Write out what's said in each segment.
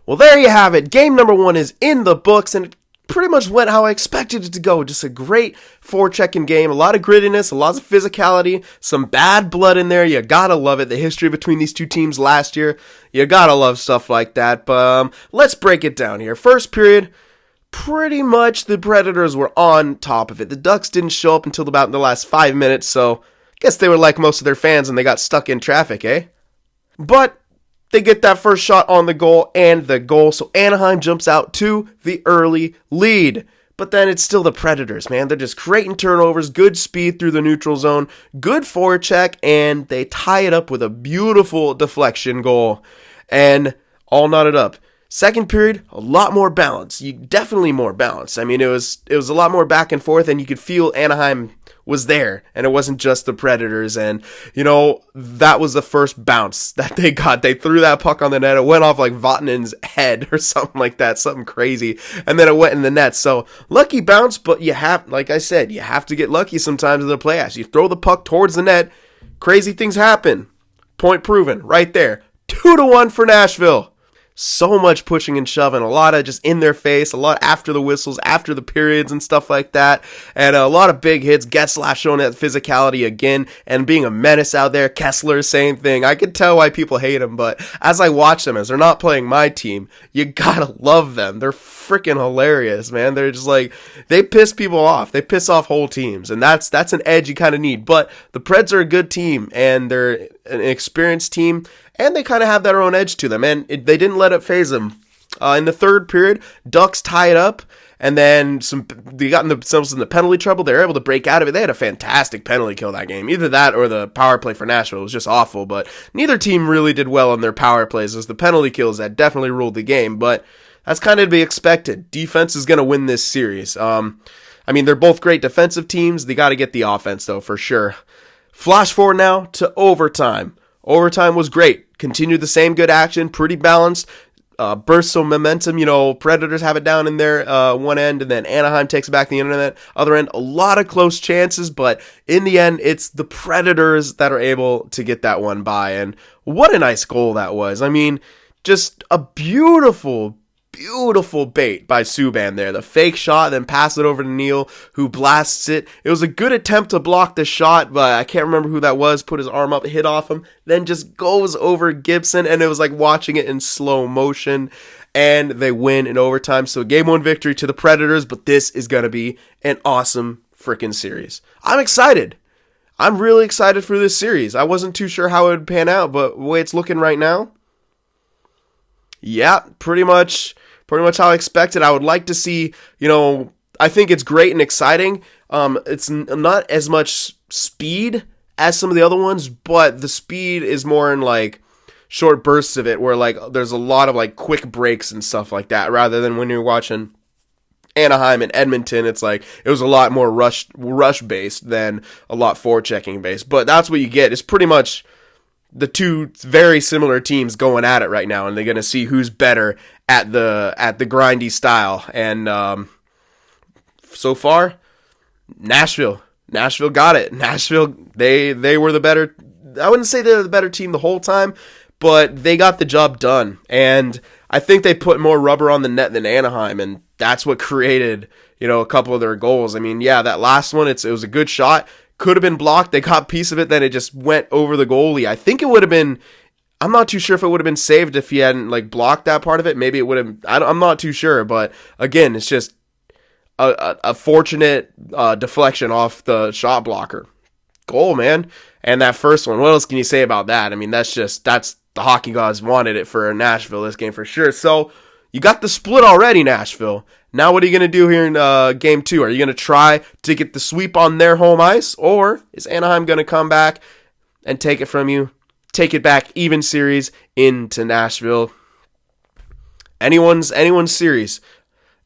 Well, there you have it. Game number 1 is in the books, and it pretty much went how I expected it to go. Just a great forechecking game. A lot of grittiness, a lot of physicality, some bad blood in there. You gotta love it. The history between these two teams last year, you gotta love stuff like that. But let's break it down here. First period, pretty much the Predators were on top of it. The Ducks didn't show up until about the last 5 minutes, so I guess they were like most of their fans and they got stuck in traffic, eh? But they get that first shot on the goal and the goal, so Anaheim jumps out to the early lead. But then it's still the Predators, man. They're just creating turnovers, good speed through the neutral zone, good forecheck, and they tie it up with a beautiful deflection goal. And all knotted up. Second period, a lot more balance. Definitely more balance. I mean, it was a lot more back and forth, and you could feel Anaheim was there, and it wasn't just the Predators. And, that was the first bounce that they got. They threw that puck on the net. It went off like Vatanen's head or something like that, something crazy. And then it went in the net. So, lucky bounce, but like I said, you have to get lucky sometimes in the playoffs. You throw the puck towards the net, crazy things happen. Point proven, right there. 2-1 for Nashville. So much pushing and shoving, a lot of just in their face, a lot after the whistles, after the periods and stuff like that, and a lot of big hits. Getzlaf showing that physicality again and being a menace out there. Kessler, same thing. I can tell why people hate him, but as I watch them, as they're not playing my team, you gotta love them. They're freaking hilarious, man. They're just like, they piss people off. They piss off whole teams, and that's an edge you kind of need. But the Preds are a good team, and they're an experienced team, and they kind of have their own edge to them, and they didn't let it faze them. In the third period, Ducks tie it up, and then they got themselves in the penalty trouble. They were able to break out of it. They had a fantastic penalty kill that game. Either that or the power play for Nashville was just awful, but neither team really did well on their power plays. It was the penalty kills that definitely ruled the game, but that's kind of to be expected. Defense is going to win this series. They're both great defensive teams. They got to get the offense, though, for sure. Flash forward now to overtime. Overtime was great. Continued the same good action, pretty balanced. Bursts of momentum. Predators have it down in their one end, and then Anaheim takes it back to the other end. A lot of close chances, but in the end, it's the Predators that are able to get that one by. And what a nice goal that was. I mean, just a beautiful bait by Subban there. The fake shot, then pass it over to Neal, who blasts it. It was a good attempt to block the shot, but I can't remember who that was. Put his arm up, hit off him, then just goes over Gibson, and it was like watching it in slow motion, and they win in overtime. So game 1 victory to the Predators, but this is going to be an awesome freaking series. I'm excited. I'm really excited for this series. I wasn't too sure how it would pan out, but the way it's looking right now, yeah, pretty much how I expected. I would like to see, I think it's great and exciting. It's not as much speed as some of the other ones, but the speed is more in like short bursts of it, where like there's a lot of like quick breaks and stuff like that, rather than when you're watching Anaheim and Edmonton, it's like it was a lot more rush based than a lot forechecking based. But that's what you get. It's pretty much the two very similar teams going at it right now, and they're going to see who's better at the grindy style. And so far, Nashville got it. Nashville, they were the better. I wouldn't say they're the better team the whole time, but they got the job done. And I think they put more rubber on the net than Anaheim, and that's what created, a couple of their goals. I mean, yeah, that last one, it was a good shot. Could have been blocked. They caught a piece of it, then it just went over the goalie. I think it would have been, I'm not too sure if it would have been saved if he hadn't like blocked that part of it. Maybe it would have, I'm not too sure, but again, it's just a fortunate deflection off the shot blocker. Goal, man. And that first one, what else can you say about that? I mean, that's the hockey gods wanted it for Nashville this game for sure. So you got the split already, Nashville. Now what are you going to do here in Game 2? Are you going to try to get the sweep on their home ice? Or is Anaheim going to come back and take it from you? Take it back, even series, into Nashville? Anyone's series.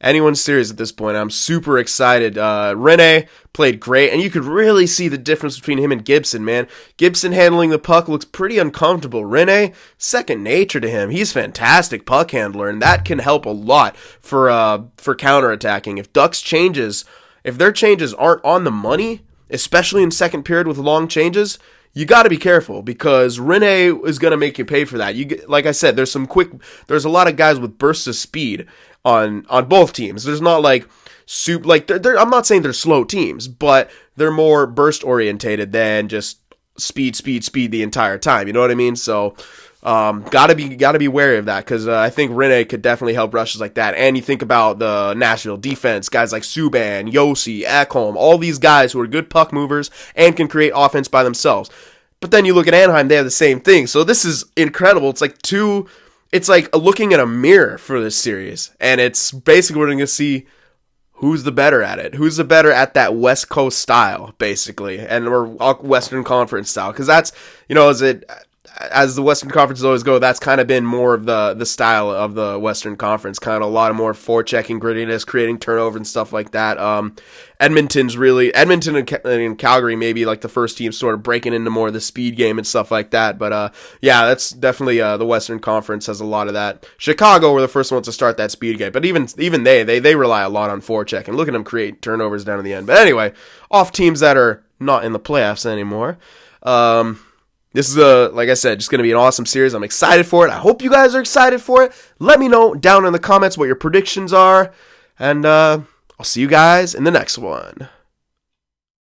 Anyone's series at this point. I'm super excited. Rene played great, and you could really see the difference between him and Gibson, man. Gibson handling the puck looks pretty uncomfortable. Rene, second nature to him. He's fantastic puck handler, and that can help a lot for counterattacking. If Ducks changes, if their changes aren't on the money, especially in second period with long changes, you got to be careful because Rene is going to make you pay for that. Like I said, there's a lot of guys with bursts of speed on both teams. There's not like I'm not saying they're slow teams, but they're more burst orientated than just speed the entire time. You know what I mean? So, gotta be wary of that because I think Rene could definitely help rushes like that. And you think about the Nashville defense, guys like Subban, Yossi, Ekholm, all these guys who are good puck movers and can create offense by themselves. But then you look at Anaheim, they have the same thing. So this is incredible. It's like looking at a mirror for this series, and it's basically we're going to see who's the better at it. Who's the better at that West Coast style, basically, or Western Conference style? Because that's, as the Western Conferences always go, that's kind of been more of the style of the Western Conference. Kind of a lot of more forechecking, grittiness, creating turnover and stuff like that. Edmonton and Calgary maybe like the first team sort of breaking into more of the speed game and stuff like that. But yeah, that's definitely the Western Conference has a lot of that. Chicago were the first ones to start that speed game, but even they rely a lot on forecheck and look at them create turnovers down to the end. But anyway, off teams that are not in the playoffs anymore. This is, like I said, just going to be an awesome series. I'm excited for it. I hope you guys are excited for it. Let me know down in the comments what your predictions are. And I'll see you guys in the next one.